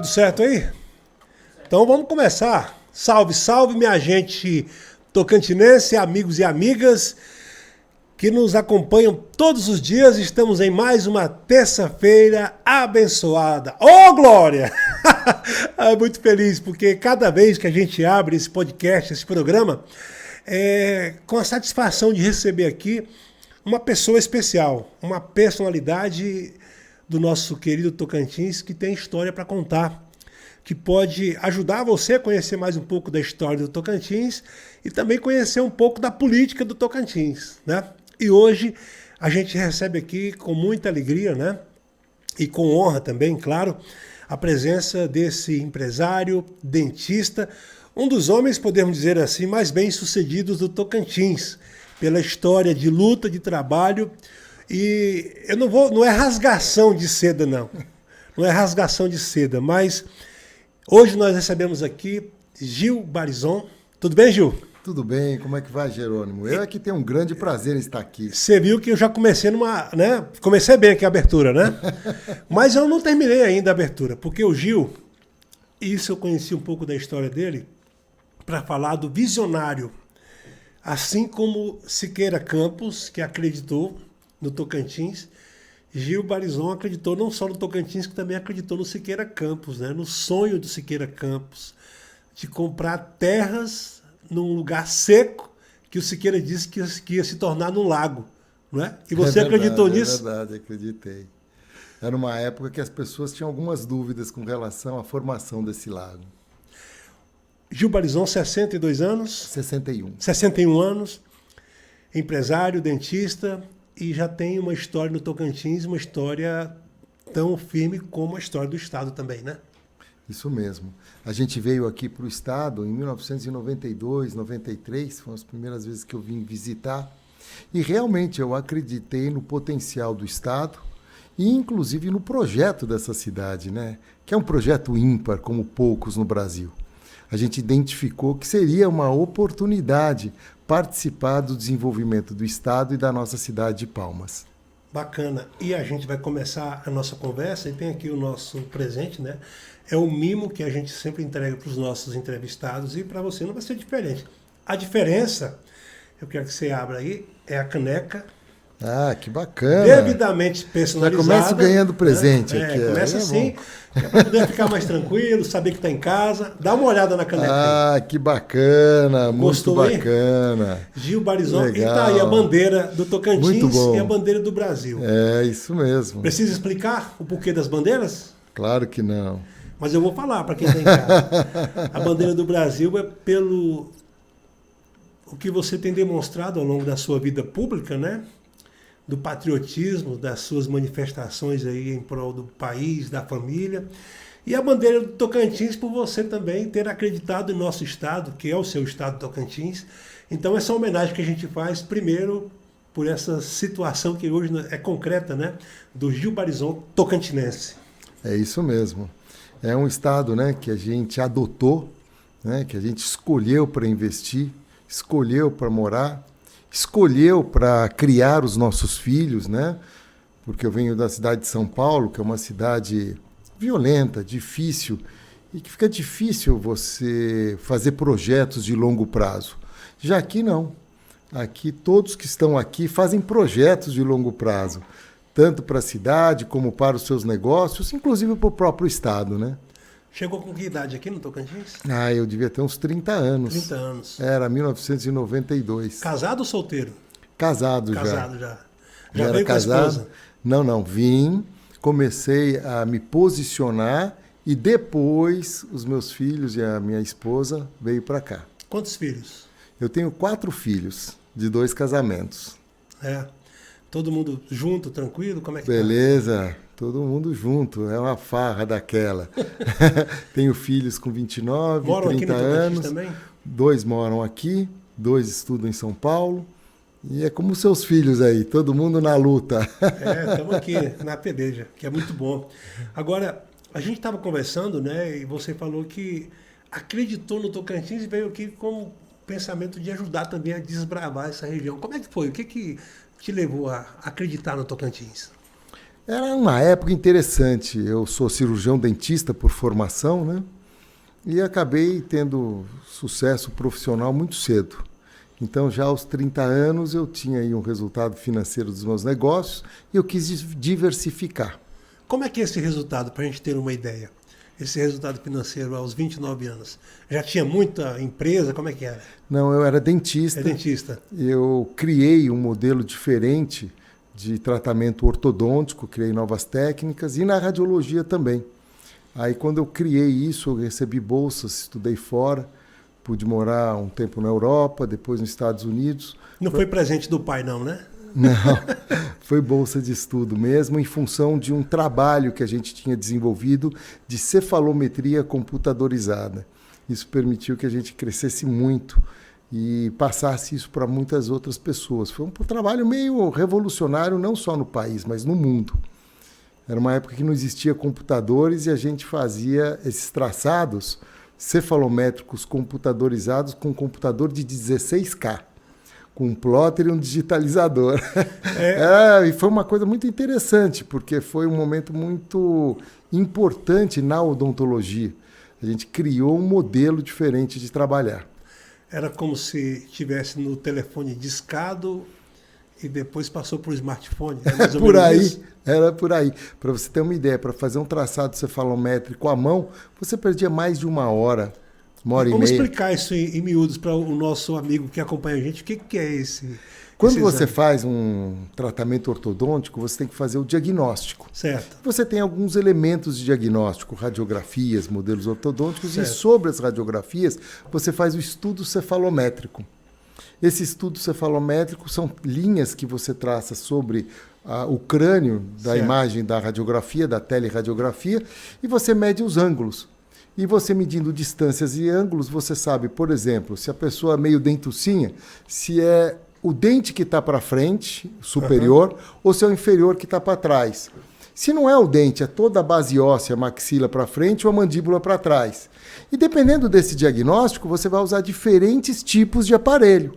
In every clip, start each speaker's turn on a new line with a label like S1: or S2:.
S1: Tudo certo aí? Então vamos começar. Salve, salve, minha gente tocantinense, amigos e amigas que nos acompanham todos os dias. Estamos em mais uma terça-feira abençoada. Ô, Glória! Muito feliz, porque cada vez que a gente abre esse podcast, esse programa, com a satisfação de receber aqui uma pessoa especial, uma personalidade do nosso querido Tocantins que tem história para contar, que pode ajudar você a conhecer mais um pouco da história do Tocantins e também conhecer um pouco da política do Tocantins, né? E hoje a gente recebe aqui com muita alegria, né? E com honra também, claro, a presença desse empresário, dentista, um dos homens, podemos dizer assim, mais bem-sucedidos do Tocantins, pela história de luta, de trabalho. E eu não é rasgação de seda, não. Não é rasgação de seda, mas hoje nós recebemos aqui Gil Barizon. Tudo bem, Gil?
S2: Tudo bem, como é que vai, Jerônimo? Eu é que tenho um grande prazer em estar aqui.
S1: Você viu que eu já comecei né? Comecei bem aqui a abertura, né? Mas eu não terminei ainda a abertura, porque o Gil, isso eu conheci um pouco da história dele, para falar do visionário. Assim como Siqueira Campos, que acreditou no Tocantins, Gil Barizon acreditou não só no Tocantins, que também acreditou no Siqueira Campos, né? No sonho do Siqueira Campos, de comprar terras num lugar seco, que o Siqueira disse que ia se tornar num lago. Não é? E você acreditou nisso?
S2: É verdade, acreditei. Era uma época que as pessoas tinham algumas dúvidas com relação à formação desse lago.
S1: Gil Barizon, 62 anos?
S2: 61.
S1: 61 anos, empresário, dentista, e já tem uma história no Tocantins, uma história tão firme como a história do Estado também, né?
S2: Isso mesmo. A gente veio aqui para o Estado em 1992, 93, foram as primeiras vezes que eu vim visitar, e realmente eu acreditei no potencial do Estado e inclusive no projeto dessa cidade, né? Que é um projeto ímpar, como poucos no Brasil. A gente identificou que seria uma oportunidade participar do desenvolvimento do Estado e da nossa cidade de Palmas.
S1: Bacana. E a gente vai começar a nossa conversa e tem aqui o nosso presente, né? É o mimo que a gente sempre entrega para os nossos entrevistados e para você não vai ser diferente. A diferença, eu quero que você abra aí, é a caneca.
S2: Ah, que bacana.
S1: Devidamente personalizada.
S2: Já começo ganhando presente aqui.
S1: Começa assim, para poder ficar mais tranquilo, saber que está em casa. Dá uma olhada na caneca.
S2: Ah, que bacana,
S1: Gostou,
S2: muito bacana.
S1: Hein? Gil Barizon.
S2: Legal.
S1: E tá aí a bandeira do Tocantins
S2: Muito bom.
S1: e a bandeira do Brasil.
S2: É, isso mesmo.
S1: Precisa explicar o porquê das bandeiras?
S2: Claro que não.
S1: Mas eu vou falar para quem está em casa. A bandeira do Brasil é pelo o que você tem demonstrado ao longo da sua vida pública, né? Do patriotismo, das suas manifestações aí em prol do país, da família. E a bandeira do Tocantins por você também ter acreditado em nosso estado, que é o seu estado Tocantins. Então essa homenagem que a gente faz, primeiro, por essa situação que hoje é concreta, né? Do Gil Barizon tocantinense.
S2: É isso mesmo. É um estado, né, que a gente adotou, né, que a gente escolheu para investir, escolheu para morar, escolheu para criar os nossos filhos, né? Porque eu venho da cidade de São Paulo, que é uma cidade violenta, difícil, e que fica difícil você fazer projetos de longo prazo. Já aqui não. Aqui todos que estão aqui fazem projetos de longo prazo, tanto para a cidade como para os seus negócios, inclusive para o próprio estado, né?
S1: Chegou com que idade aqui no Tocantins?
S2: Ah, eu devia ter uns 30 anos.
S1: 30 anos.
S2: Era 1992.
S1: Casado ou solteiro?
S2: Casado já.
S1: Casado já. Já
S2: era
S1: veio
S2: casado?
S1: Com a esposa?
S2: Não. Vim, comecei a me posicionar e depois os meus filhos e a minha esposa veio para cá.
S1: Quantos filhos?
S2: Eu tenho 4 filhos de 2 casamentos.
S1: É. Todo mundo junto, tranquilo? Como é que
S2: Beleza. Todo mundo junto, é uma farra daquela. Tenho filhos com 29,
S1: moram
S2: 30
S1: aqui no
S2: anos.
S1: Também?
S2: 2 moram aqui, 2 estudam em São Paulo. E é como seus filhos aí, todo mundo na luta.
S1: Estamos aqui na peleja, que é muito bom. Agora, a gente estava conversando, né? E você falou que acreditou no Tocantins e veio aqui com o pensamento de ajudar também a desbravar essa região. Como é que foi? O que te levou a acreditar no Tocantins?
S2: Era uma época interessante. Eu sou cirurgião dentista por formação, né? E acabei tendo sucesso profissional muito cedo. Então, já aos 30 anos, eu tinha aí um resultado financeiro dos meus negócios e eu quis diversificar.
S1: Como é que é esse resultado, para a gente ter uma ideia? Esse resultado financeiro aos 29 anos. Já tinha muita empresa? Como é que era?
S2: Não, eu era dentista.
S1: É dentista.
S2: Eu criei um modelo diferente de tratamento ortodôntico, criei novas técnicas e na radiologia também. Aí, quando eu criei isso, eu recebi bolsas, estudei fora, pude morar um tempo na Europa, depois nos Estados Unidos.
S1: Não foi presente do pai, não, né?
S2: Não, foi bolsa de estudo mesmo, em função de um trabalho que a gente tinha desenvolvido de cefalometria computadorizada. Isso permitiu que a gente crescesse muito e passasse isso para muitas outras pessoas. Foi um trabalho meio revolucionário, não só no país, mas no mundo. Era uma época que não existia computadores e a gente fazia esses traçados cefalométricos computadorizados com um computador de 16K. Com um plotter e um digitalizador. E foi uma coisa muito interessante, porque foi um momento muito importante na odontologia. A gente criou um modelo diferente de trabalhar.
S1: Era como se tivesse no telefone discado e depois passou para o smartphone.
S2: Por aí, era por aí. Para você ter uma ideia, para fazer um traçado cefalométrico à mão, você perdia mais de uma hora.
S1: Vamos explicar isso em miúdos para o nosso amigo que acompanha a gente. O que é esse?
S2: Quando você faz um tratamento ortodôntico, você tem que fazer o diagnóstico.
S1: Certo.
S2: Você tem alguns elementos de diagnóstico, radiografias, modelos ortodônticos,
S1: certo.
S2: E sobre as radiografias você faz o estudo cefalométrico. Esse estudo cefalométrico são linhas que você traça sobre o crânio da certo. Imagem da radiografia, da teleradiografia, e você mede os ângulos. E você medindo distâncias e ângulos, você sabe, por exemplo, se a pessoa é meio dentucinha, se é o dente que está para frente, superior, ou se é o inferior que está para trás. Se não é o dente, é toda a base óssea, a maxila para frente ou a mandíbula para trás. E dependendo desse diagnóstico, você vai usar diferentes tipos de aparelho.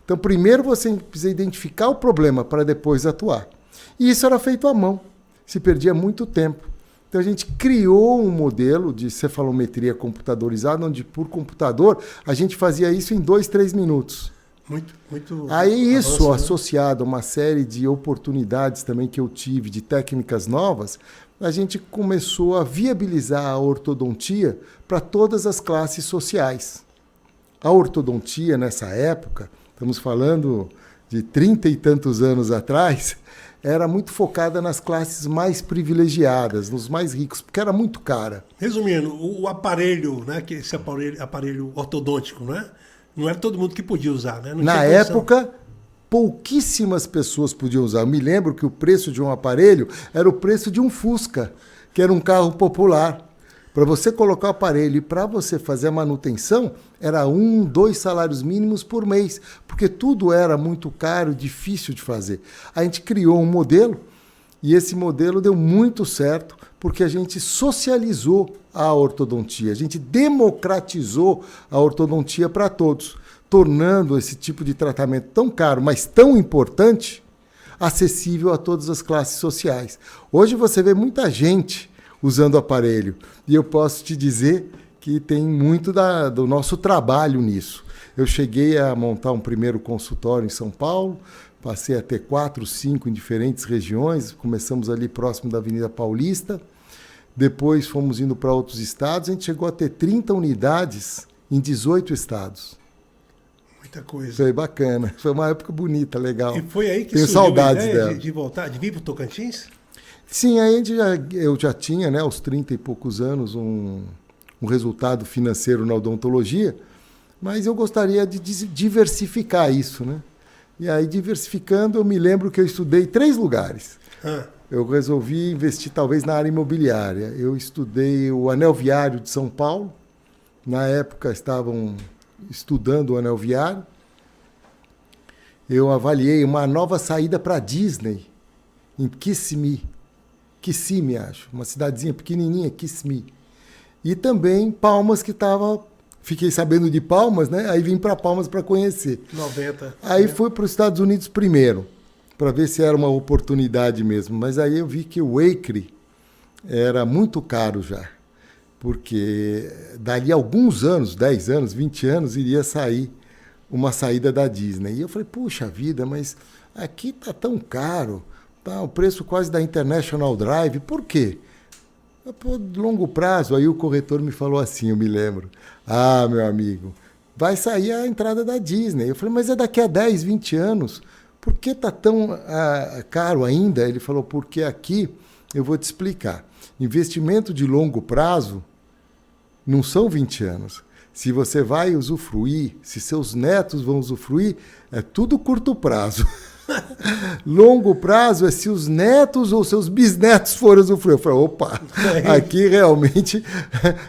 S2: Então, primeiro você precisa identificar o problema para depois atuar. E isso era feito à mão. Se perdia muito tempo. Então, a gente criou um modelo de cefalometria computadorizada, onde, por computador, a gente fazia isso em 2, 3 minutos.
S1: Muito
S2: Aí, isso,
S1: avanço, né?
S2: associado a uma série de oportunidades também que eu tive, de técnicas novas, a gente começou a viabilizar a ortodontia para todas as classes sociais. A ortodontia, nessa época, estamos falando de 30 e tantos anos atrás, era muito focada nas classes mais privilegiadas, nos mais ricos, porque era muito cara.
S1: Resumindo, o aparelho, né, que esse aparelho ortodôntico, né, não era todo mundo que podia usar, né?
S2: Na época, pouquíssimas pessoas podiam usar. Eu me lembro que o preço de um aparelho era o preço de um Fusca, que era um carro popular. Para você colocar o aparelho e para você fazer a manutenção, era 1, 2 salários mínimos por mês, porque tudo era muito caro, difícil de fazer. A gente criou um modelo e esse modelo deu muito certo, porque a gente socializou a ortodontia, a gente democratizou a ortodontia para todos, tornando esse tipo de tratamento tão caro, mas tão importante, acessível a todas as classes sociais. Hoje você vê muita gente usando o aparelho. E eu posso te dizer que tem muito do nosso trabalho nisso. Eu cheguei a montar um primeiro consultório em São Paulo, passei a ter 4, 5 em diferentes regiões, começamos ali próximo da Avenida Paulista, depois fomos indo para outros estados, a gente chegou a ter 30 unidades em 18 estados. Muita coisa. Foi bacana, foi uma época bonita, legal.
S1: E foi aí que
S2: tenho
S1: surgiu
S2: saudades
S1: a ideia
S2: dela.
S1: de voltar, de vir para o Tocantins?
S2: Sim, aí eu já tinha, né, aos 30 e poucos anos, um resultado financeiro na odontologia, mas eu gostaria de diversificar isso, né? E aí, diversificando, eu me lembro que eu estudei 3 lugares. Eu resolvi investir talvez na área imobiliária. Eu estudei o Anel Viário de São Paulo. Na época estavam estudando o Anel Viário. Eu avaliei uma nova saída para a Disney, em Kissimmee, acho. Uma cidadezinha pequenininha, Kissimmee. E também Palmas, que estava... Fiquei sabendo de Palmas, né? Aí vim para Palmas para conhecer.
S1: 90.
S2: Aí fui para os Estados Unidos primeiro. para ver se era uma oportunidade mesmo. Mas aí eu vi que o Acre era muito caro já, porque dali a alguns anos, 10 anos, 20 anos, iria sair uma saída da Disney. E eu falei, puxa vida, mas aqui tá tão caro, tá o preço quase da International Drive, por quê? Pô, de longo prazo. Aí o corretor me falou assim, eu me lembro, meu amigo, vai sair a entrada da Disney. Eu falei, mas é daqui a 10, 20 anos, por que tá tão caro ainda? Ele falou, porque aqui, eu vou te explicar, investimento de longo prazo não são 20 anos. Se você vai usufruir, se seus netos vão usufruir, é tudo curto prazo. Longo prazo é se os netos ou seus bisnetos forem usufruir. Eu falei, opa, aqui realmente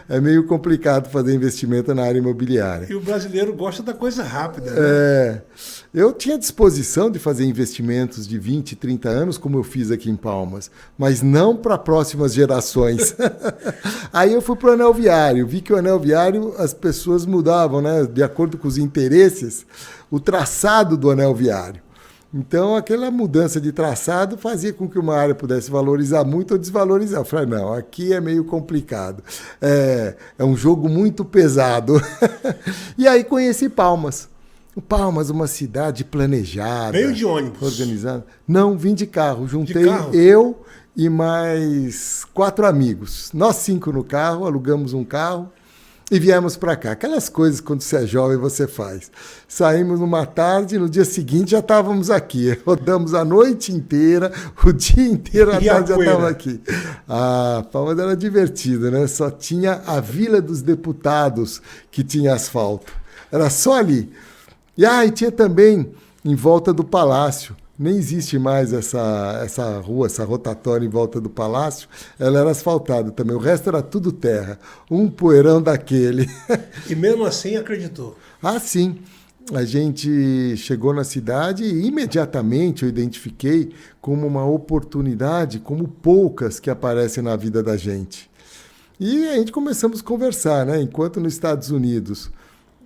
S2: é meio complicado fazer investimento na área imobiliária.
S1: E o brasileiro gosta da coisa rápida, né?
S2: Eu tinha disposição de fazer investimentos de 20, 30 anos, como eu fiz aqui em Palmas, mas não para próximas gerações. Aí eu fui para o anel viário, vi que o anel viário as pessoas mudavam, né, de acordo com os interesses, o traçado do anel viário. Então, aquela mudança de traçado fazia com que uma área pudesse valorizar muito ou desvalorizar. Eu falei, não, aqui é meio complicado. É um jogo muito pesado. E aí conheci Palmas. Palmas, uma cidade planejada.
S1: Veio de ônibus?
S2: Organizada. Não, vim de carro. Juntei eu e mais 4 amigos. Nós 5 no carro, alugamos um carro. E viemos para cá. Aquelas coisas, quando você é jovem, você faz. Saímos numa tarde, no dia seguinte já estávamos aqui. Rodamos a noite inteira, o dia inteiro, à tarde já estávamos aqui. Palmas era divertido, né? Só tinha a Vila dos Deputados que tinha asfalto. Era só ali. E tinha também, em volta do Palácio, nem existe mais essa rua, essa rotatória em volta do Palácio, ela era asfaltada também. O resto era tudo terra, um poeirão daquele.
S1: E mesmo assim acreditou?
S2: Sim. A gente chegou na cidade e imediatamente eu identifiquei como uma oportunidade, como poucas que aparecem na vida da gente. E a gente começamos a conversar, né? Enquanto nos Estados Unidos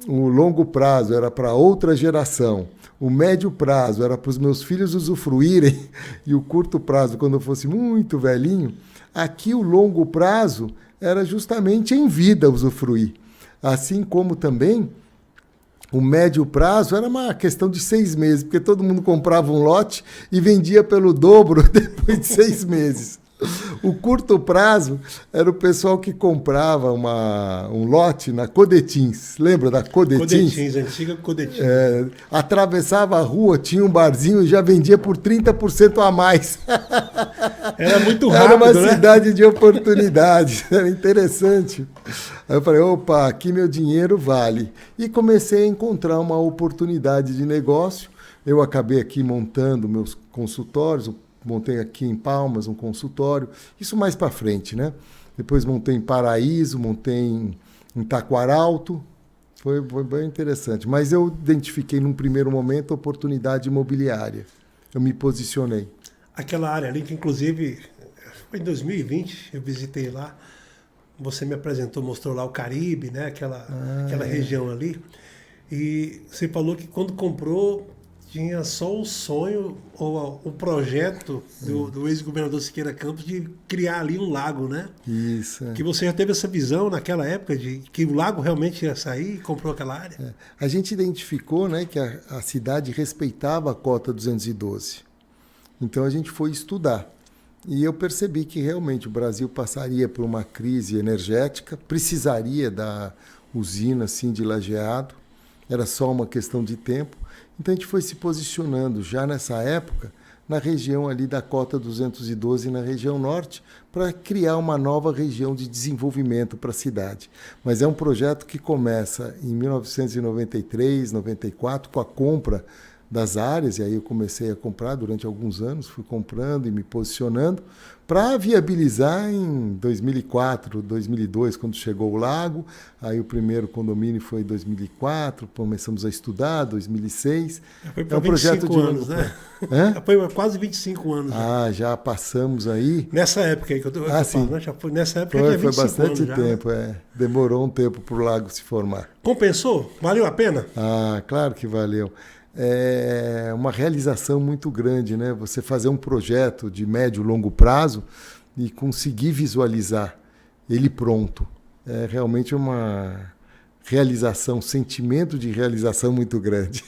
S2: o longo prazo era para outra geração, o médio prazo era para os meus filhos usufruírem e o curto prazo, quando eu fosse muito velhinho, aqui o longo prazo era justamente em vida usufruir. Assim como também o médio prazo era uma questão de 6 meses, porque todo mundo comprava um lote e vendia pelo dobro depois de 6 meses. O curto prazo era o pessoal que comprava um lote na Codetins. Lembra da Codetins?
S1: Codetins, antiga Codetins.
S2: Atravessava a rua, tinha um barzinho e já vendia por 30% a mais.
S1: Era muito rápido,
S2: era uma
S1: né?
S2: cidade de oportunidades. Era interessante. Aí eu falei, opa, aqui meu dinheiro vale. E comecei a encontrar uma oportunidade de negócio. Eu acabei aqui montando meus consultórios, montei aqui em Palmas um consultório, isso mais para frente, né? Depois montei em Paraíso, montei em Taquaralto, foi bem interessante. Mas eu identifiquei num primeiro momento a oportunidade imobiliária, eu me posicionei.
S1: Aquela área ali, que inclusive foi em 2020, eu visitei lá, você me apresentou, mostrou lá o Caribe, né? Aquela região ali, e você falou que quando comprou tinha só o sonho ou o projeto do ex-governador Siqueira Campos de criar ali um lago, né?
S2: Isso.
S1: Que você já teve essa visão naquela época de que o lago realmente ia sair e comprou aquela área?
S2: A gente identificou, né, que a cidade respeitava a cota 212. Então a gente foi estudar. E eu percebi que realmente o Brasil passaria por uma crise energética, precisaria da usina assim, de Lajeado, era só uma questão de tempo. Então a gente foi se posicionando já nessa época na região ali da cota 212, na região norte, para criar uma nova região de desenvolvimento para a cidade. Mas é um projeto que começa em 1993, 94, com a compra das áreas, e aí eu comecei a comprar durante alguns anos, fui comprando e me posicionando, para viabilizar em 2004, 2002, quando chegou o lago. Aí o primeiro condomínio foi em 2004, começamos a estudar, 2006.
S1: Foi para 25 anos, né? Foi quase 25 anos.
S2: Já passamos aí.
S1: Nessa época aí que eu estou falando, né? Já foi, nessa época
S2: foi,
S1: já 25
S2: foi bastante
S1: anos
S2: tempo,
S1: já, né?
S2: Demorou um tempo para o lago se formar.
S1: Compensou? Valeu a pena?
S2: Claro que valeu. é uma realização muito grande, né? Você fazer um projeto de médio e longo prazo e conseguir visualizar ele pronto. É realmente uma realização, um sentimento de realização muito grande.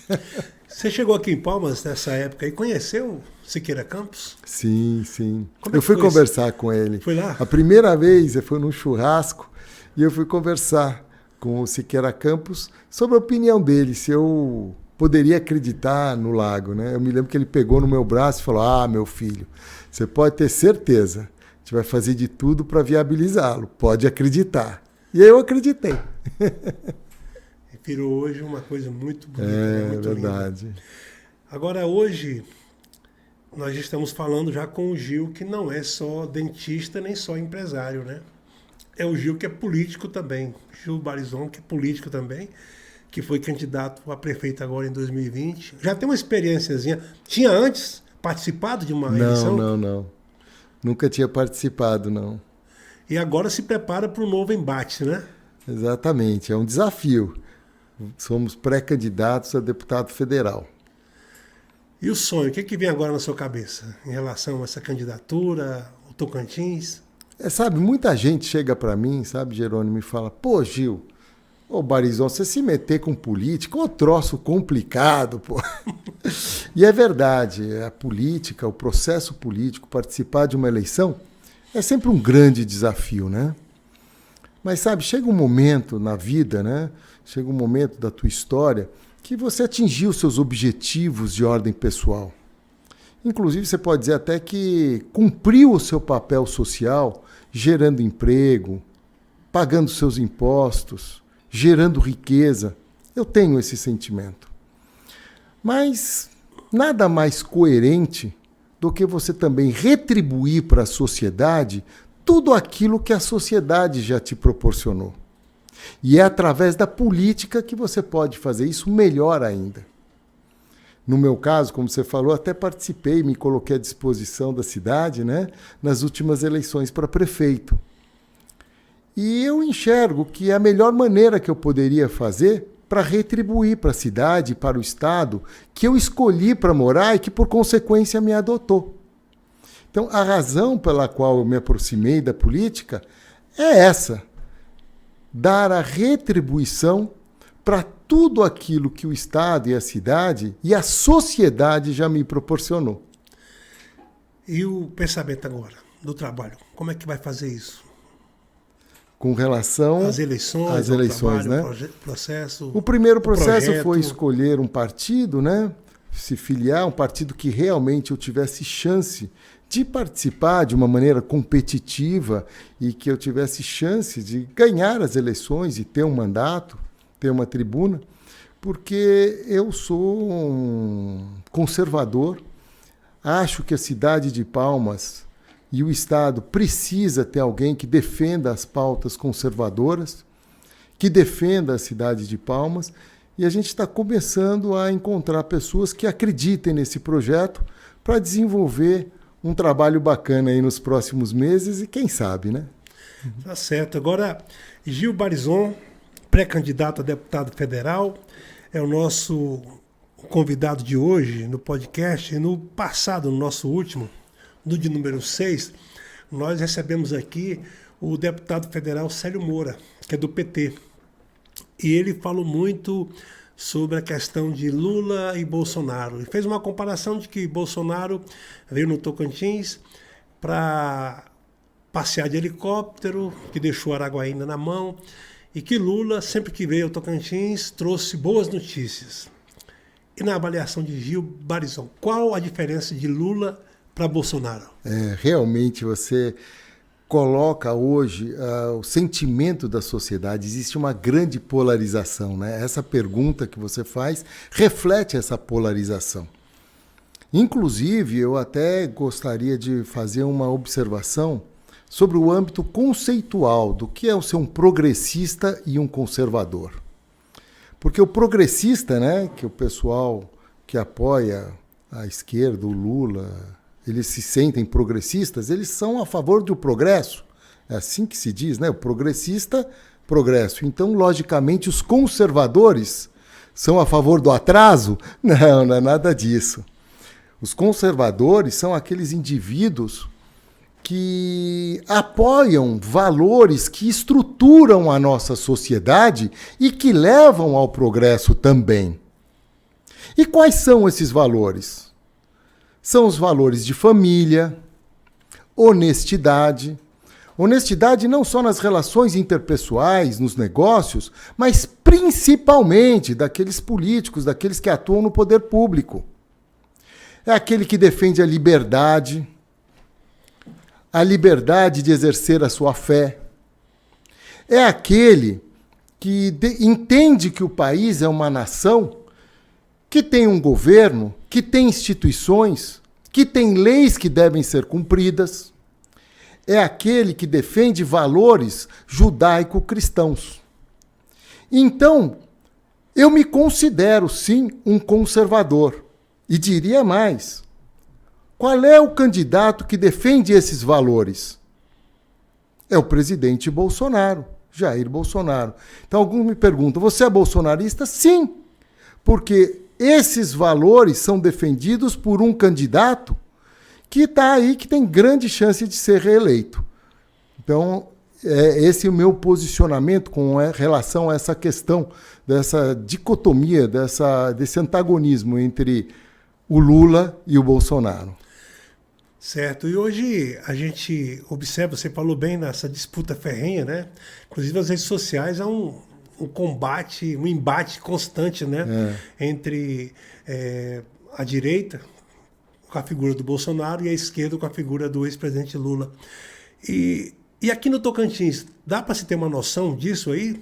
S1: Você chegou aqui em Palmas nessa época e conheceu Siqueira Campos?
S2: Sim, sim.
S1: Como é
S2: Eu
S1: que
S2: fui
S1: foi
S2: conversar com ele.
S1: Foi lá?
S2: A primeira vez foi num churrasco e eu fui conversar com o Siqueira Campos sobre a opinião dele, se eu poderia acreditar no lago, né? Eu me lembro que ele pegou no meu braço e falou: "Ah, meu filho, você pode ter certeza, a gente vai fazer de tudo para viabilizá-lo, pode acreditar." E eu acreditei.
S1: Virou hoje uma coisa muito bonita, né? Muito
S2: verdade.
S1: linda. Agora, hoje, nós estamos falando já com o Gil, que não é só dentista nem só empresário, né? É o Gil que é político também. Gil Barizon, que é político também, que foi candidato a prefeito agora em 2020. Já tem uma experiênciazinha. Tinha antes participado de uma eleição?
S2: Não. Nunca tinha participado, não.
S1: E agora se prepara para um novo embate, né?
S2: Exatamente, é um desafio. Somos pré-candidatos a deputado federal.
S1: E o sonho, o que vem agora na sua cabeça em relação a essa candidatura, o Tocantins?
S2: Sabe, muita gente chega para mim, sabe, Jerônimo, e fala: "Pô, Gil, ô Barizon, você se meter com política, ô troço complicado, pô." E é verdade, a política, o processo político, participar de uma eleição é sempre um grande desafio, né? Mas sabe, chega um momento na vida, né? Chega um momento da tua história que você atingiu seus objetivos de ordem pessoal. Inclusive, você pode dizer até que cumpriu o seu papel social, gerando emprego, pagando seus impostos, gerando riqueza. Eu tenho esse sentimento. Mas nada mais coerente do que você também retribuir para a sociedade tudo aquilo que a sociedade já te proporcionou. E é através da política que você pode fazer isso melhor ainda. No meu caso, como você falou, até participei, me coloquei à disposição da cidade, né, nas últimas eleições para prefeito. E eu enxergo que a melhor maneira que eu poderia fazer para retribuir para a cidade, para o Estado, que eu escolhi para morar e que, por consequência, me adotou. Então, a razão pela qual eu me aproximei da política é essa: dar a retribuição para tudo aquilo que o Estado e a cidade e a sociedade já me proporcionou.
S1: E o pensamento agora do trabalho, como é que vai fazer isso?
S2: Com relação
S1: às eleições,
S2: trabalho, né?
S1: Processo.
S2: O primeiro processo
S1: projeto.
S2: foi escolher um partido, né? Se filiar, um partido que realmente eu tivesse chance de participar de uma maneira competitiva e que eu tivesse chance de ganhar as eleições e ter um mandato, ter uma tribuna, porque eu sou um conservador, acho que a cidade de Palmas e o Estado precisa ter alguém que defenda as pautas conservadoras, que defenda a cidade de Palmas, e a gente está começando a encontrar pessoas que acreditem nesse projeto para desenvolver um trabalho bacana aí nos próximos meses e quem sabe, né?
S1: Tá certo. Agora, Gil Barizon, pré-candidato a deputado federal, é o nosso convidado de hoje no podcast. No passado, no nosso último, no de número 6, nós recebemos aqui o deputado federal Célio Moura, que é do PT. E ele falou muito sobre a questão de Lula e Bolsonaro. E fez uma comparação de que Bolsonaro veio no Tocantins para passear de helicóptero, que deixou Araguaína na mão, e que Lula, sempre que veio ao Tocantins, trouxe boas notícias. E na avaliação de Gil Barizon, qual a diferença de Lula para Bolsonaro?
S2: Realmente você coloca hoje o sentimento da sociedade. Existe uma grande polarização, né? Essa pergunta que você faz reflete essa polarização. Inclusive, eu até gostaria de fazer uma observação sobre o âmbito conceitual do que é ser um progressista e um conservador. Porque o progressista, né, que o pessoal que apoia a esquerda, o Lula, eles se sentem progressistas, eles são a favor do progresso. É assim que se diz, né? O progressista, progresso. Então, logicamente, os conservadores São a favor do atraso? Não, não é nada disso. Os conservadores são aqueles indivíduos que apoiam valores que estruturam a nossa sociedade e que levam ao progresso também. E quais são esses valores? São os valores de família, honestidade. Honestidade não só nas relações interpessoais, nos negócios, mas principalmente daqueles políticos, daqueles que atuam no poder público. É aquele que defende a liberdade de exercer a sua fé. É aquele que entende que o país é uma nação que tem um governo, que tem instituições, que tem leis que devem ser cumpridas. É aquele que defende valores judaico-cristãos. Então, eu me considero, sim, um conservador. E diria mais, qual é o candidato que defende esses valores? É o presidente Bolsonaro, Jair Bolsonaro. Então, alguns me perguntam, você é bolsonarista? Sim, porque esses valores são defendidos por um candidato que está aí, que tem grande chance de ser reeleito. Então, esse é o meu posicionamento com relação a essa questão, dessa dicotomia, desse antagonismo entre o Lula e o Bolsonaro.
S1: Certo, e hoje a gente observa, você falou bem nessa disputa ferrenha, né? Inclusive as redes sociais há um combate, um embate constante, né? Entre a direita com a figura do Bolsonaro e a esquerda com a figura do ex-presidente Lula. E aqui no Tocantins, dá para se ter uma noção disso aí,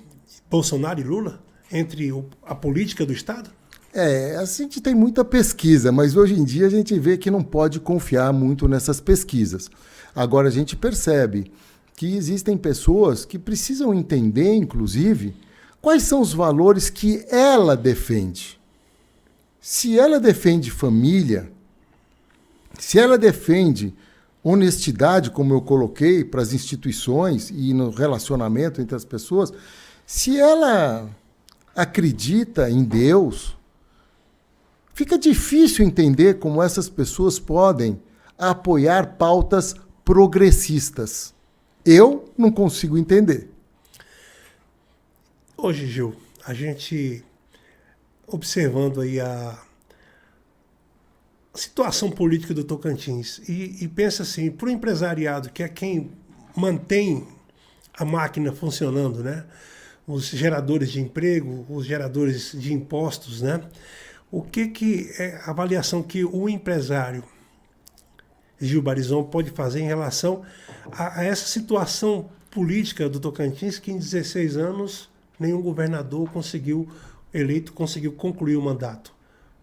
S1: Bolsonaro e Lula, entre a política do Estado?
S2: A gente tem muita pesquisa, mas hoje em dia a gente vê que não pode confiar muito nessas pesquisas. Agora a gente percebe que existem pessoas que precisam entender, inclusive, quais são os valores que ela defende. Se ela defende família, se ela defende honestidade, como eu coloquei, para as instituições e no relacionamento entre as pessoas, se ela acredita em Deus, fica difícil entender como essas pessoas podem apoiar pautas progressistas. Eu não consigo entender.
S1: Hoje, Gil, a gente observando aí a situação política do Tocantins e pensa assim, para o empresariado, que é quem mantém a máquina funcionando, né? Os geradores de emprego, os geradores de impostos, né? O que é a avaliação que o empresário Gil Barizon pode fazer em relação a essa situação política do Tocantins, que em 16 anos nenhum governador eleito conseguiu concluir o mandato?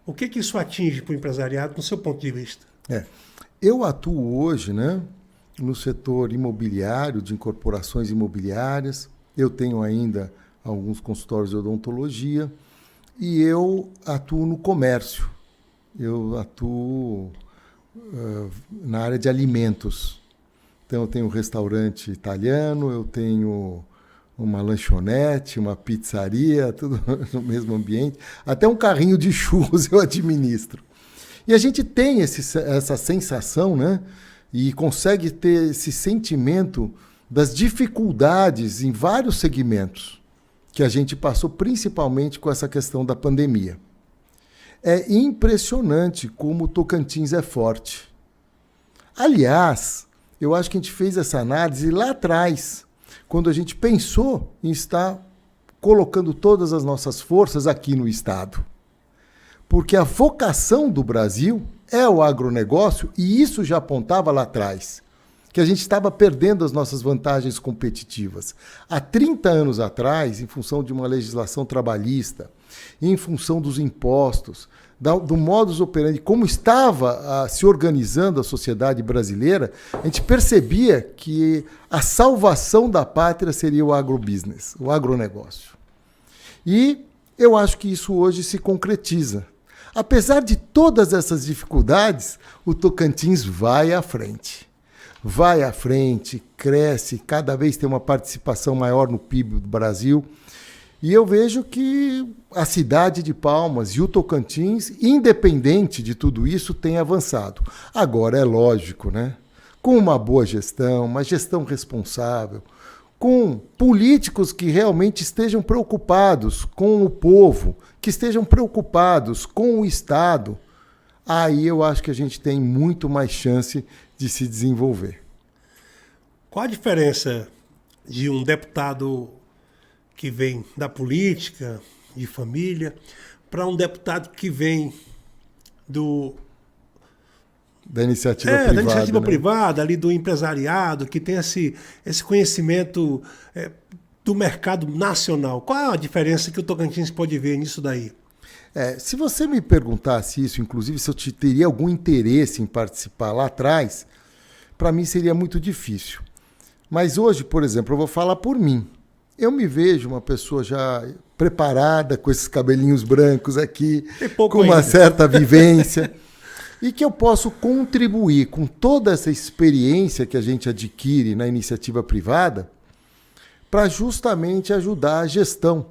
S1: O que isso atinge para o empresariado, do seu ponto de vista?
S2: Eu atuo hoje, né, no setor imobiliário, de incorporações imobiliárias. Eu tenho ainda alguns consultórios de odontologia. E eu atuo no comércio, eu atuo na área de alimentos. Então eu tenho um restaurante italiano, eu tenho uma lanchonete, uma pizzaria, tudo no mesmo ambiente. Até um carrinho de churros eu administro. E a gente tem essa sensação, né? E consegue ter esse sentimento das dificuldades em vários segmentos que a gente passou principalmente com essa questão da pandemia. É impressionante como o Tocantins é forte. Aliás, eu acho que a gente fez essa análise lá atrás, quando a gente pensou em estar colocando todas as nossas forças aqui no Estado. Porque a vocação do Brasil é o agronegócio, e isso já apontava lá atrás, que a gente estava perdendo as nossas vantagens competitivas. Há 30 anos atrás, em função de uma legislação trabalhista, em função dos impostos, do modus operandi, como estava se organizando a sociedade brasileira, a gente percebia que a salvação da pátria seria o agrobusiness, o agronegócio. E eu acho que isso hoje se concretiza. Apesar de todas essas dificuldades, o Tocantins vai à frente. Vai à frente, cresce, cada vez tem uma participação maior no PIB do Brasil. E eu vejo que a cidade de Palmas e o Tocantins, independente de tudo isso, tem avançado. Agora, é lógico, né? Com uma boa gestão, uma gestão responsável, com políticos que realmente estejam preocupados com o povo, que estejam preocupados com o Estado, aí eu acho que a gente tem muito mais chance de se desenvolver.
S1: Qual a diferença de um deputado que vem da política, de família, para um deputado que vem
S2: da iniciativa privada.
S1: Da iniciativa,
S2: né?
S1: privada, ali do empresariado, que tem esse conhecimento do mercado nacional? Qual é a diferença que o Tocantins pode ver nisso daí?
S2: Se você me perguntasse isso, inclusive se eu teria algum interesse em participar lá atrás, para mim seria muito difícil. Mas hoje, por exemplo, eu vou falar por mim. Eu me vejo uma pessoa já preparada, com esses cabelinhos brancos aqui, com uma certa vivência, e que eu posso contribuir com toda essa experiência que a gente adquire na iniciativa privada para justamente ajudar a gestão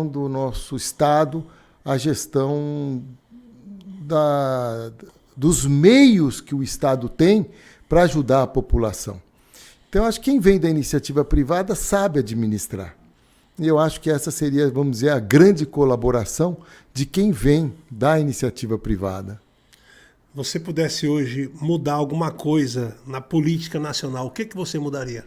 S2: do nosso Estado, a gestão dos meios que o Estado tem para ajudar a população. Então, acho que quem vem da iniciativa privada sabe administrar. E eu acho que essa seria, vamos dizer, a grande colaboração de quem vem da iniciativa privada.
S1: Você pudesse hoje mudar alguma coisa na política nacional, o que você mudaria?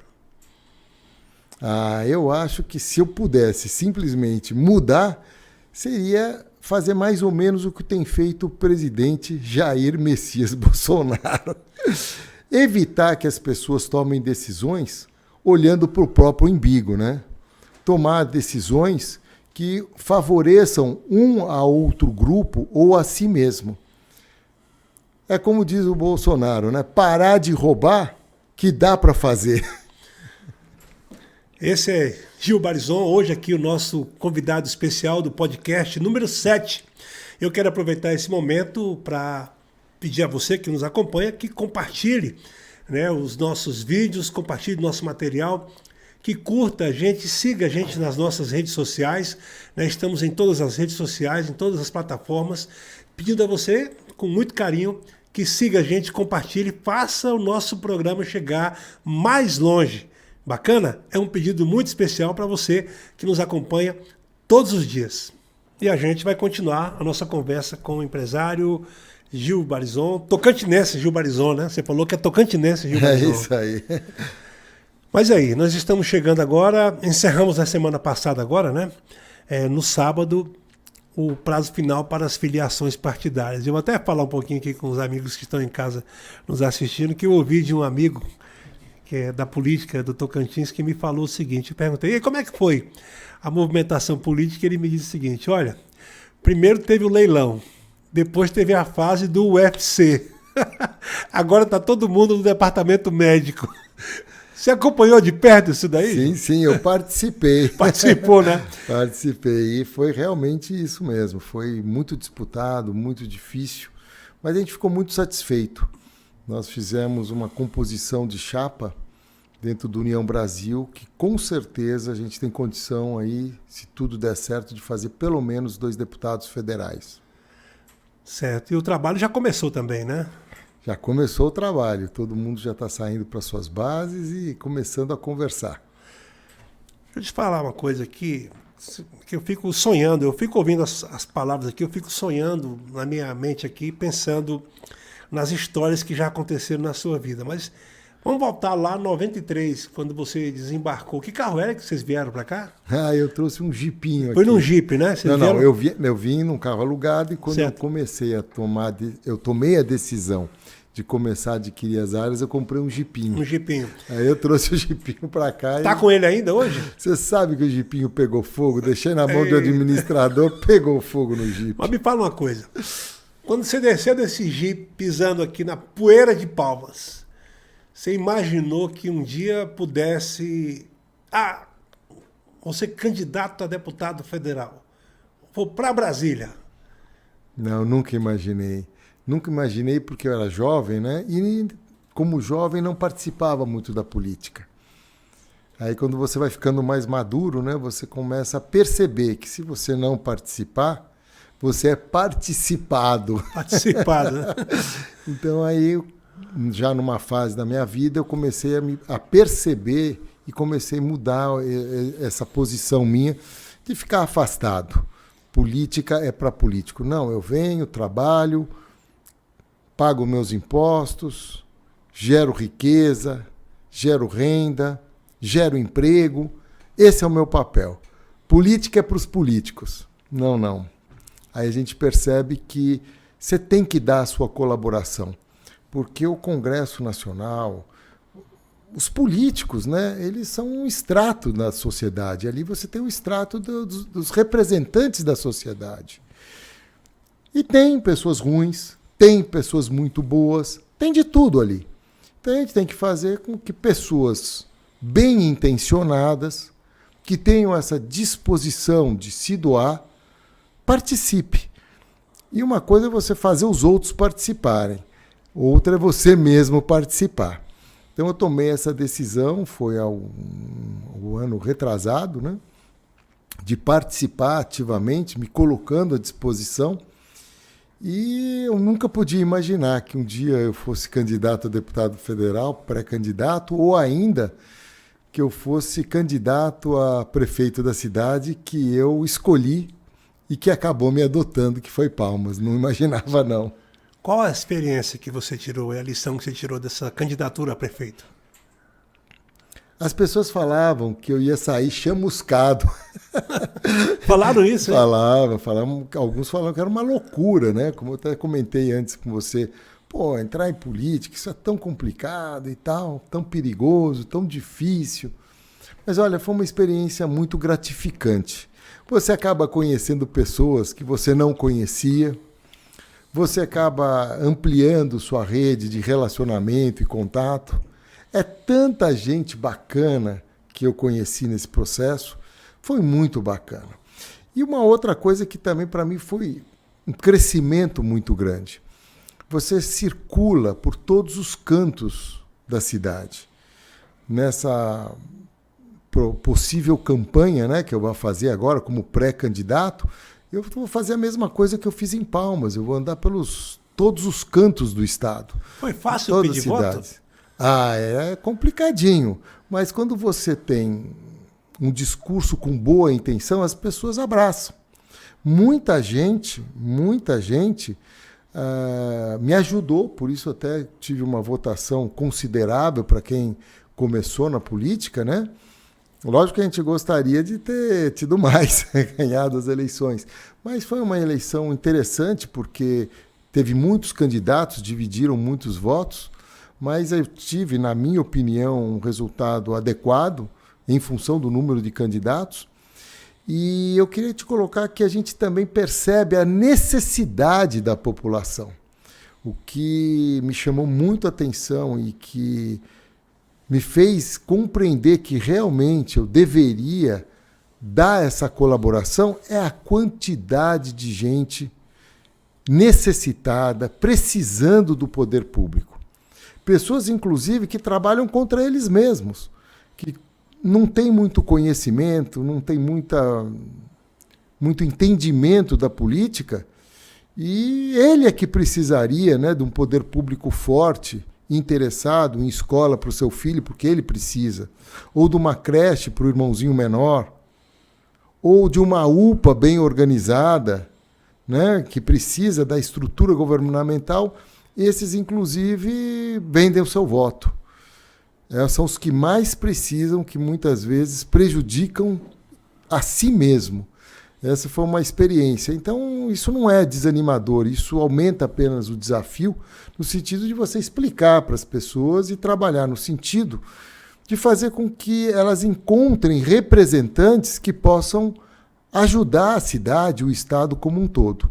S2: Eu acho que se eu pudesse simplesmente mudar, seria fazer mais ou menos o que tem feito o presidente Jair Messias Bolsonaro. Evitar que as pessoas tomem decisões olhando para o próprio umbigo, né? Tomar decisões que favoreçam um a outro grupo ou a si mesmo. É como diz o Bolsonaro, né? Parar de roubar, que dá para fazer.
S1: Esse é Gil Barizon, hoje aqui o nosso convidado especial do podcast número 7. Eu quero aproveitar esse momento para pedir a você que nos acompanha que compartilhe, né, os nossos vídeos, compartilhe nosso material, que curta a gente, siga a gente nas nossas redes sociais, né, estamos em todas as redes sociais, em todas as plataformas, pedindo a você, com muito carinho, que siga a gente, compartilhe, faça o nosso programa chegar mais longe. Bacana? É um pedido muito especial para você que nos acompanha todos os dias. E a gente vai continuar a nossa conversa com o empresário Gil Barizon, tocantinense Gil Barizon, né? Você falou que é tocantinense Gil Barizon.
S2: É isso aí.
S1: Mas aí, nós estamos chegando agora, encerramos na semana passada agora, né? No sábado, o prazo final para as filiações partidárias. Eu vou até falar um pouquinho aqui com os amigos que estão em casa nos assistindo, que eu ouvi de um amigo que é da política do Tocantins, que me falou o seguinte, eu perguntei, e aí, como é que foi a movimentação política? Ele me disse o seguinte, olha, primeiro teve o leilão, depois teve a fase do UFC, agora está todo mundo no departamento médico. Você acompanhou de perto isso daí?
S2: Sim, eu participei.
S1: Participou, né?
S2: Participei e foi realmente isso mesmo, foi muito disputado, muito difícil, mas a gente ficou muito satisfeito. Nós fizemos uma composição de chapa dentro do União Brasil, que com certeza a gente tem condição aí, se tudo der certo, de fazer pelo menos 2 deputados federais.
S1: Certo. E o trabalho já começou também, né?
S2: Já começou o trabalho. Todo mundo já está saindo para suas bases e começando a conversar.
S1: Deixa eu te falar uma coisa aqui, que eu fico sonhando, eu fico ouvindo as palavras aqui, eu fico sonhando na minha mente aqui, pensando nas histórias que já aconteceram na sua vida. Mas vamos voltar lá em 93, quando você desembarcou. Que carro era que vocês vieram para cá?
S2: Eu trouxe um jipinho aqui.
S1: Foi num jipe, né? Vocês
S2: não, eu vim num carro alugado e quando
S1: certo.
S2: Eu comecei a eu tomei a decisão de começar a adquirir as áreas, eu comprei um jipinho.
S1: Um jipinho.
S2: Aí eu trouxe o jipinho para cá.
S1: Tá com ele ainda hoje?
S2: Você sabe que o jipinho pegou fogo, deixei na mão do administrador, pegou fogo no jipe.
S1: Mas me fala uma coisa. Quando você desceu desse jipe pisando aqui na poeira de Palmas, você imaginou que um dia pudesse... você candidato a deputado federal. Vou para Brasília.
S2: Não, nunca imaginei. Nunca imaginei porque eu era jovem, né? E como jovem não participava muito da política. Aí quando você vai ficando mais maduro, né, você começa a perceber que se você não participar, você é participado.
S1: Participado, né?
S2: Então aí, já numa fase da minha vida, eu comecei a perceber e comecei a mudar essa posição minha de ficar afastado. Política é para político. Não, eu venho, trabalho, pago meus impostos, gero riqueza, gero renda, gero emprego. Esse é o meu papel. Política é para os políticos. Não, não. Aí a gente percebe que você tem que dar a sua colaboração, porque o Congresso Nacional, os políticos, né, eles são um extrato da sociedade. Ali você tem um extrato dos representantes da sociedade. E tem pessoas ruins, tem pessoas muito boas, tem de tudo ali. Então a gente tem que fazer com que pessoas bem intencionadas, que tenham essa disposição de se doar, participe. E uma coisa é você fazer os outros participarem, outra é você mesmo participar. Então eu tomei essa decisão, foi o ano retrasado, né, de participar ativamente, me colocando à disposição. E eu nunca podia imaginar que um dia eu fosse candidato a deputado federal, pré-candidato, ou ainda que eu fosse candidato a prefeito da cidade que eu escolhi e que acabou me adotando, que foi Palmas. Não imaginava, não.
S1: Qual a experiência que você tirou, a lição que você tirou dessa candidatura a prefeito?
S2: As pessoas falavam que eu ia sair chamuscado.
S1: Falaram isso, hein?
S2: Falavam, alguns falavam que era uma loucura, né? Como eu até comentei antes com você. Pô, entrar em política, isso é tão complicado e tal, tão perigoso, tão difícil. Mas olha, foi uma experiência muito gratificante. Você acaba conhecendo pessoas que você não conhecia, você acaba ampliando sua rede de relacionamento e contato. É tanta gente bacana que eu conheci nesse processo, foi muito bacana. E uma outra coisa que também para mim foi um crescimento muito grande. Você circula por todos os cantos da cidade. Nessa possível campanha, né, que eu vou fazer agora como pré-candidato, eu vou fazer a mesma coisa que eu fiz em Palmas. Eu vou andar pelos todos os cantos do estado.
S1: Foi fácil pedir voto?
S2: Ah, é complicadinho. Mas quando você tem um discurso com boa intenção, as pessoas abraçam. Muita gente me ajudou, por isso até tive uma votação considerável para quem começou na política, né? Lógico que a gente gostaria de ter tido mais, ganhado as eleições. Mas foi uma eleição interessante, porque teve muitos candidatos, dividiram muitos votos, mas eu tive, na minha opinião, um resultado adequado em função do número de candidatos. E eu queria te colocar que a gente também percebe a necessidade da população. O que me chamou muito a atenção e que me fez compreender que realmente eu deveria dar essa colaboração é a quantidade de gente necessitada, precisando do poder público. Pessoas, inclusive, que trabalham contra eles mesmos, que não têm muito conhecimento, não têm muito entendimento da política, e ele é que precisaria, né, de um poder público forte, interessado em escola para o seu filho, porque ele precisa, ou de uma creche para o irmãozinho menor, ou de uma UPA bem organizada, né, que precisa da estrutura governamental. Esses, inclusive, vendem o seu voto. São os que mais precisam, que muitas vezes prejudicam a si mesmo. Essa foi uma experiência. Então, isso não é desanimador, isso aumenta apenas o desafio, no sentido de você explicar para as pessoas e trabalhar no sentido de fazer com que elas encontrem representantes que possam ajudar a cidade, o estado como um todo.